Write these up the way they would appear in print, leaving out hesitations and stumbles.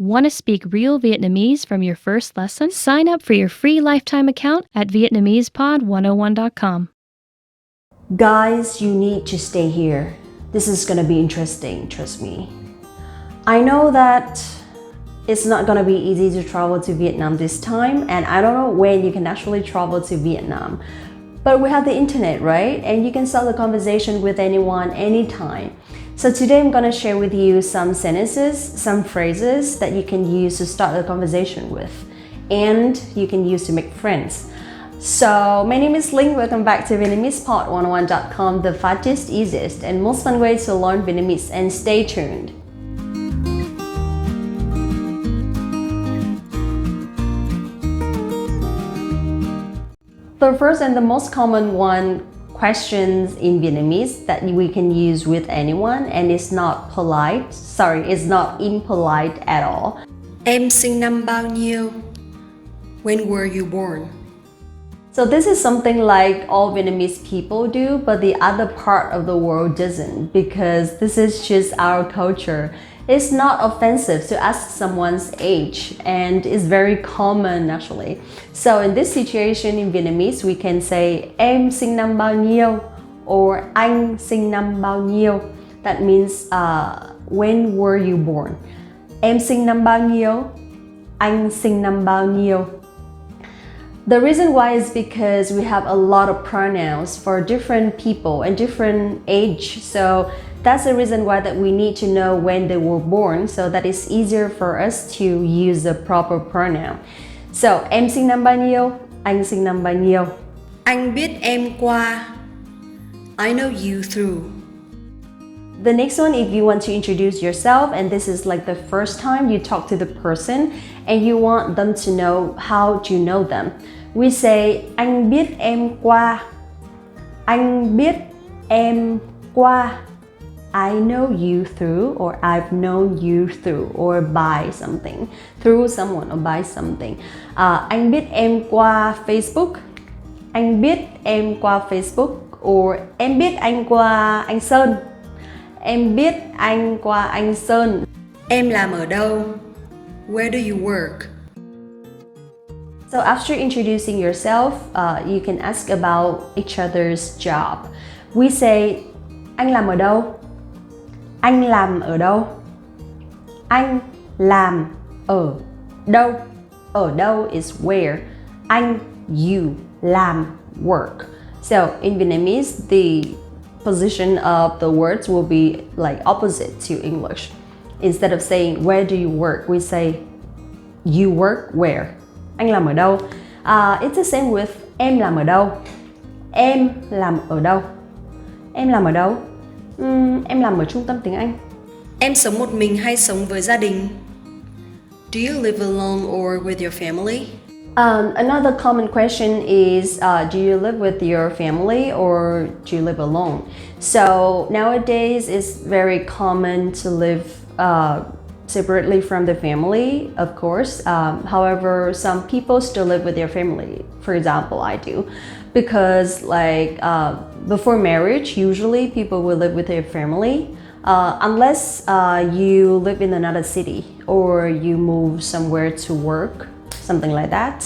Want to speak real Vietnamese from your first lesson? Sign up for your free lifetime account at Vietnamesepod101.com. Guys, you need to stay here. This is gonna be interesting, trust me. I know that it's not gonna be easy to travel to Vietnam this time, and I don't know when you can actually travel to Vietnam. But we have the internet, right? And you can start a conversation with anyone, anytime. So today I'm gonna share with you some sentences, some phrases that you can use to start a conversation with, and you can use to make friends. So my name is Linh. Welcome back to Vietnamesepod101.com, the fastest, easiest, and most fun way to learn Vietnamese. And stay tuned. The first and the most common questions in Vietnamese that we can use with anyone, and it's not polite. Sorry, it's not impolite at all. Em sinh năm bao nhiêu? When were you born? So this is something like all Vietnamese people do, but the other part of the world doesn't, because this is just our culture. It's not offensive to ask someone's age, and it's very common actually. So in this situation in Vietnamese, we can say em sinh năm bao nhiêu or anh sinh năm bao nhiêu. That means when were you born? Em sinh năm bao nhiêu? Anh sinh năm bao nhiêu? The reason why is because we have a lot of pronouns for different people and different age. So that's the reason why that we need to know when they were born, so that it's easier for us to use the proper pronoun. So, em sinh năm bao nhiêu? Anh sinh năm bao nhiêu? Anh biết em qua. I know you through. The next one, if you want to introduce yourself, and this is like the first time you talk to the person and you want them to know how to know them, we say anh biết em qua. Anh biết em qua. I know you through, or I've known you through, or by something, through someone or by something. Anh biết em qua Facebook. Anh biết em qua Facebook, or em biết anh qua anh Sơn. Em biết anh qua anh Sơn. Em làm ở đâu? Where do you work? So after introducing yourself, you can ask about each other's job. We say anh làm ở đâu? Anh làm ở đâu? Anh làm ở đâu? Ở đâu is where. Anh, you, làm, work. So in Vietnamese, the position of the words will be like opposite to English. Instead of saying where do you work, we say you work where. Anh làm ở đâu? It's the same with em làm ở đâu? Em làm ở đâu? Em làm ở đâu? Em làm ở trung tâm tiếng Anh. Em sống một mình hay sống với gia đình? Do you live alone or with your family? Another common question is, do you live with your family or do you live alone? So nowadays it's very common to live separately from the family, of course. However, some people still live with their family. For example, I do. Because before marriage, usually people will live with their family. Unless you live in another city or you move somewhere to work, something like that.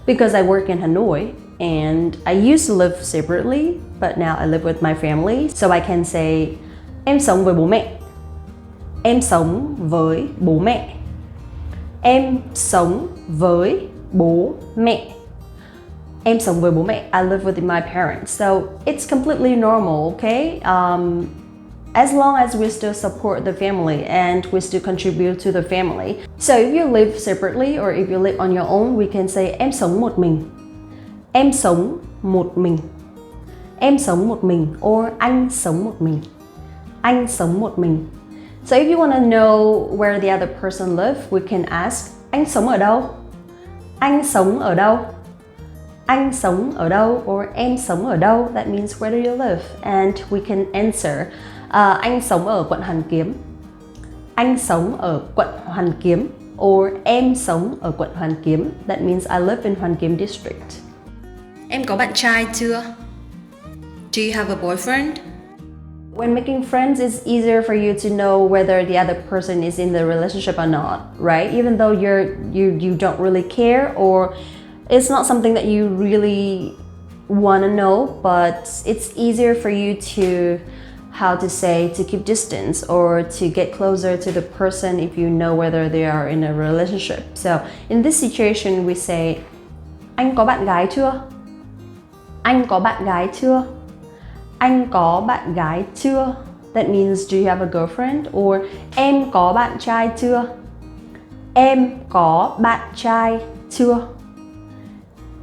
Because I work in Hanoi and I used to live separately, but now I live with my family. So I can say, em sống với bố mẹ. Em sống với bố mẹ. Em sống với bố mẹ. Em sống với bố mẹ. I live with my parents. So it's completely normal, okay? As long as we still support the family and we still contribute to the family. So if you live separately or if you live on your own, we can say em sống một mình. Em sống một mình. Em sống một mình, or anh sống một mình. Anh sống một mình. So if you want to know where the other person lives, we can ask anh sống ở đâu? Anh sống ở đâu? Anh sống ở đâu, or em sống ở đâu? That means where do you live? And we can answer. Anh sống ở quận Hoàn Kiếm. Anh sống ở quận Hoàn Kiếm, or em sống ở quận Hoàn Kiếm. That means I live in Hoàn Kiếm district. Em có bạn trai chưa? Do you have a boyfriend? When making friends, it's easier for you to know whether the other person is in the relationship or not, right? Even though you don't really care, or it's not something that you really want to know, but it's easier for you to, how to say, to keep distance or to get closer to the person if you know whether they are in a relationship. So in this situation we say, anh có bạn gái chưa? Anh có bạn gái chưa? Anh có bạn gái chưa? That means, do you have a girlfriend? Or em có bạn trai chưa? Em có bạn trai chưa?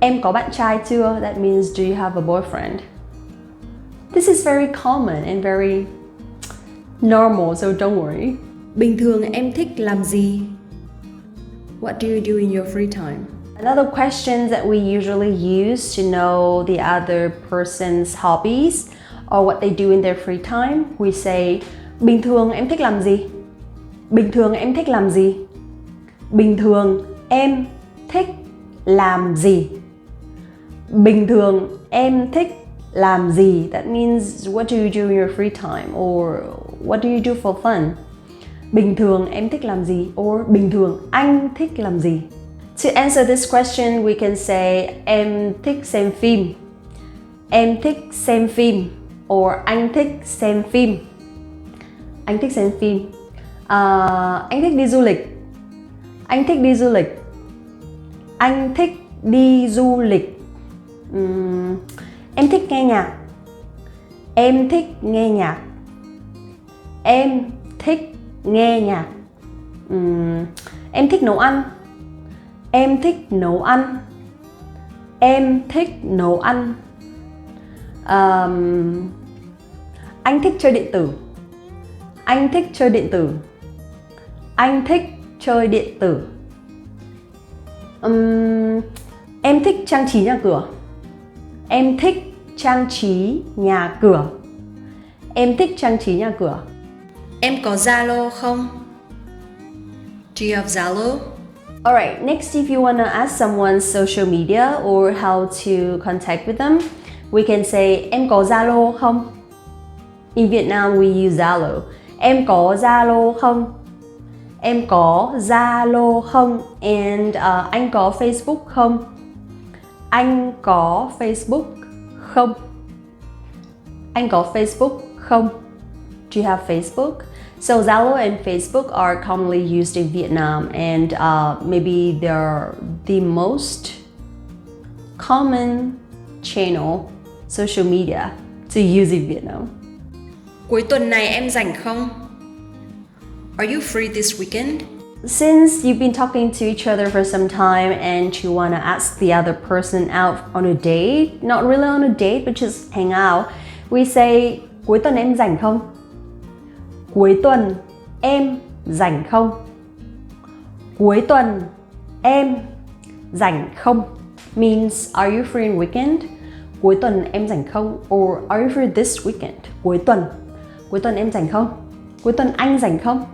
Em có bạn trai chưa? That means, do you have a boyfriend? This is very common and very normal, so don't worry. Bình thường em thích làm gì? What do you do in your free time? Another question that we usually use to know the other person's hobbies or what they do in their free time, we say, bình thường em thích làm gì? Bình thường em thích làm gì? Bình thường em thích làm gì? Bình thường em thích làm gì? That means, what do you do in your free time? Or what do you do for fun? Bình thường em thích làm gì? Or bình thường anh thích làm gì? To answer this question, we can say, em thích xem phim. Em thích xem phim. Or anh thích xem phim. Anh thích xem phim. Anh thích đi du lịch. Anh thích đi du lịch. Anh thích đi du lịch. Em thích nghe nhạc. Em thích nghe nhạc. Em thích nghe nhạc. Em thích nấu ăn. Em thích nấu ăn. Em thích nấu ăn. Anh thích chơi điện tử. Anh thích chơi điện tử. Anh thích chơi điện tử. Em thích trang trí nhà cửa. Em thích trang trí nhà cửa. Em thích trang trí nhà cửa. Em có Zalo không? Do you have Zalo? Alright, next, if you want to ask someone's social media or how to contact with them, we can say, em có Zalo không? In Vietnam, we use Zalo. Em có Zalo không? Em có Zalo không? And anh có Facebook không? Anh có Facebook không? Anh có Facebook không? Do you have Facebook? So Zalo and Facebook are commonly used in Vietnam, and maybe they're the most common channel, social media to use in Vietnam. Cuối tuần này em rảnh không? Are you free this weekend? Since you've been talking to each other for some time and you want to ask the other person out on a date, not really on a date, but just hang out, we say, cuối tuần em rảnh không? Cuối tuần em rảnh không? Cuối tuần em rảnh không? Means, are you free in weekend? Cuối tuần em rảnh không? Or are you free this weekend? Cuối tuần em rảnh không? Cuối tuần anh rảnh không?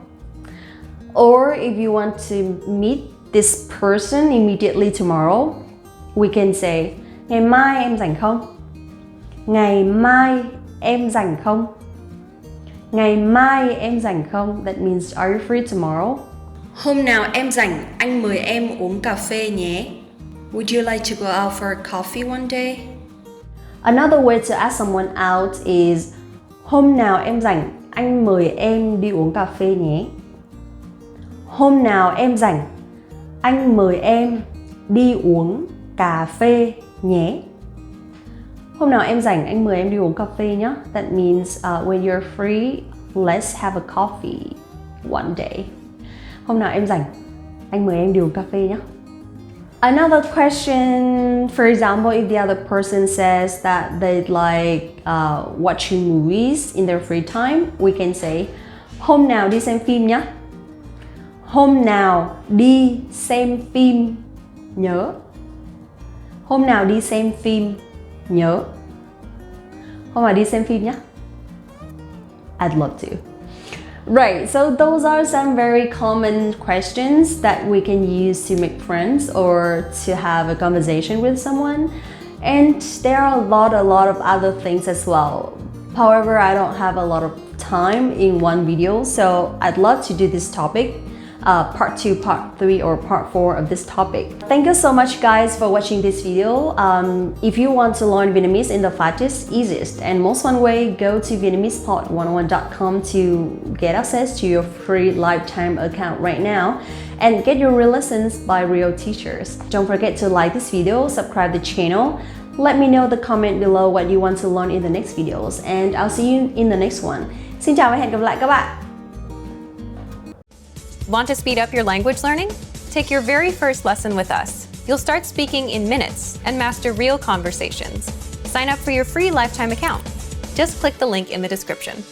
Or if you want to meet this person immediately tomorrow, we can say, ngày mai em rảnh không? Ngày mai em rảnh không? Ngày mai em rảnh không? That means, are you free tomorrow? Hôm nào em rảnh, anh mời em uống cà phê nhé. Would you like to go out for a coffee one day? Another way to ask someone out is, hôm nào em rảnh, anh mời em đi uống cà phê nhé. Hôm nào em rảnh, anh mời em đi uống cà phê nhé. Hôm nào em rảnh, anh mời em đi uống cà phê nhé. That means, when you're free, let's have a coffee one day. Hôm nào em rảnh, anh mời em đi uống cà phê nhé. Another question, for example, if the other person says that they'd like watching movies in their free time, we can say, hôm nào đi xem phim nhé. Hôm nào đi xem phim nhớ. Hôm nào đi xem phim nhớ. Hôm nào đi xem phim nhé. I'd love to. Right, so those are some very common questions that we can use to make friends or to have a conversation with someone. And there are a lot of other things as well. However, I don't have a lot of time in one video, so I'd love to do this topic, part 2, part 3, or part 4 of this topic. Thank you so much guys for watching this video. If you want to learn Vietnamese in the fastest, easiest, and most fun way, go to VietnamesePod101.com to get access to your free lifetime account right now and get your real lessons by real teachers. Don't forget to like this video, subscribe the channel. Let me know the comment below what you want to learn in the next videos, and I'll see you in the next one. Xin chào và hẹn gặp lại các bạn. Want to speed up your language learning? Take your very first lesson with us. You'll start speaking in minutes and master real conversations. Sign up for your free lifetime account. Just click the link in the description.